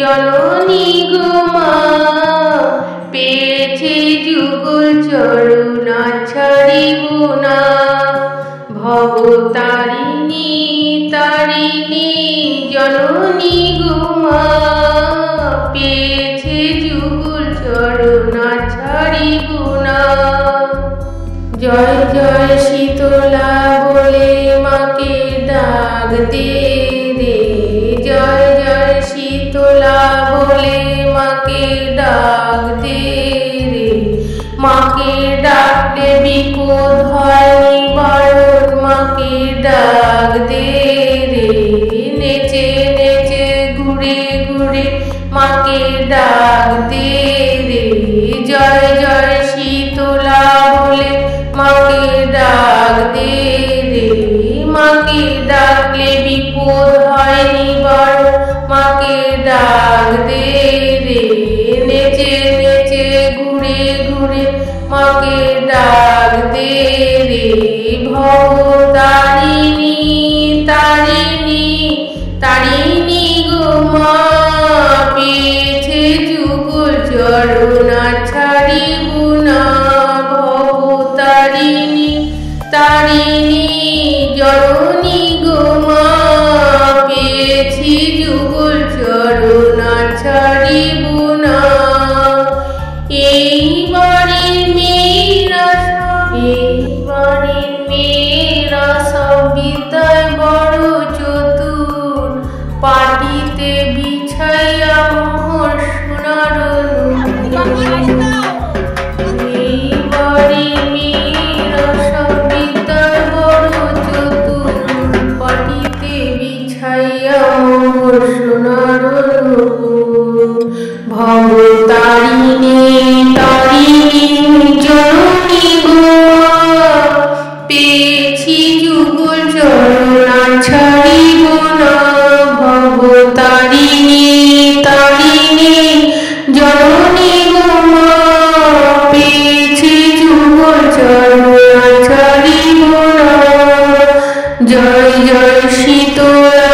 জননী গো মা পেয়েছে যুগল চরণ ছাড়িব না। ভবতারিণী তারিণী জননী গো মা পেয়েছে যুগল চরণ ছাড়িব না। জয় জয় শীতলা বলে মাকে ডাক দে রে, জয় জয় শীতলা বলে মাকে ডাক দে রে। মাকে ডাকলে বিপদ হয় নিবারণ, মাকে ডাক দে রে। নেচে নেচে ঘুরে ঘুরে মাকে ডাক দে রে। জয় জয় শীতলা বলে মাকে ডাক দে রে। মাকে ডাকলে বিপদ হয় নিবারণ, মাকে ডাক দে রে। নেচে নেচে ঘুরে ঘুরে মাকে ডাক দে রে। ভবতারিণী তারিণী তারিণী গো মা পেয়েছে যুগল চরণ ছাড়িব না। ভবতারিণী তারিণী জননী গো মা পেয়েছি যুগল চরণ ছাড়িব না। এই বাড়ির মেয়েরা সব বিদ্যায় বড় চতুর, পাটিতে বিছাইয়া মোহর সোনার এই বাড়ির মেয়েরা সব বিদ্যায় বড় চতুর, পাটিতে বিছাইয়া মোহর সোনার ভবতারিণী তারিণী জননী গো পেয়েছি যুগল চরণ ছাড়িব না। ভবতারিণী তারিণী জননী গো মা পেয়েছি যুগল চরণ ছাড়িব না। জয় জয় শীতলা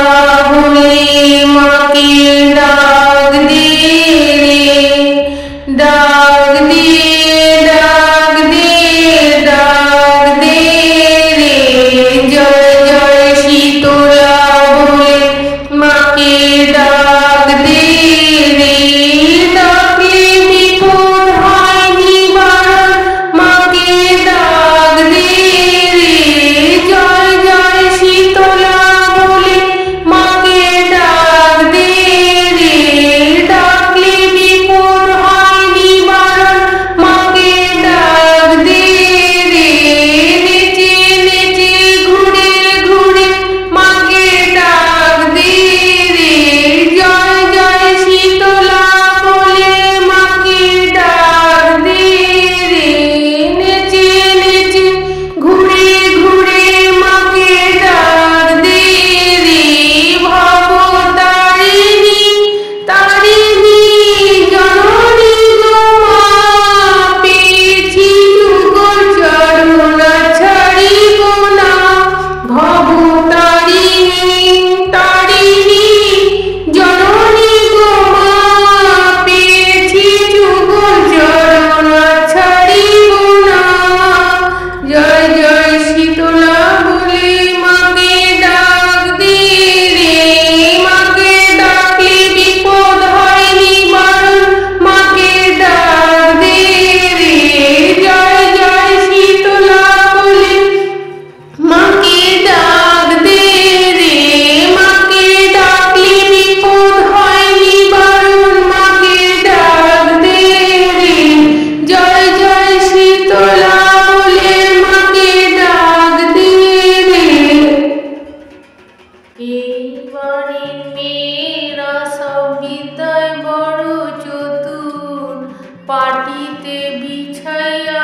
বলে মাকে ডাক দে রে, ডাক দে ডাক দে ডাক দে রে। জয় জয় শীতলা বলে মাকে ডাক দে রে। ডাকলে বিপদ হয় নিবারণ, মাকে ডাক দে রে। জয় জয় শীতলা বলে মাকে ডাক দে রে। ডাকলে বিপদ হয় নিবারণ, মাকে ডাক দে রে। নেচে নেচে ঘুরে ঘুরে মাকে ডাক দে রে। জয় জয় শীতলা বলে মাকে ডাক দে রে। নেচে নেচে ঘুরে ঘুরে মাকে ডাক দে রে। ভবতারিণী তারিণী জননী গো মা পেয়েছি যুগল চরণ ছাড়িব না। ভবতারিণী তারিণী জননী গো মা পেয়েছি যুগল চরণ ছাড়িব না। জয় জয় শীতলা বলে মাকে ডাক দে রে। মাকে ডাকলে বিপদ হয় নিবারণ, মাকে ডাক দে রে। জয় জয় শীতলা বলে মাকে ডাক দে রে। মাকে ডাকলে বিপদ হয় নিবারণ, মাকে ডাক দে রে। জয় জয় শীতলা বলে মাকে ডাক দে রে। এই বাড়ির মেয়েরা সব বিদ্যায় বড় চতুর, পাটিতে বিছাইয়া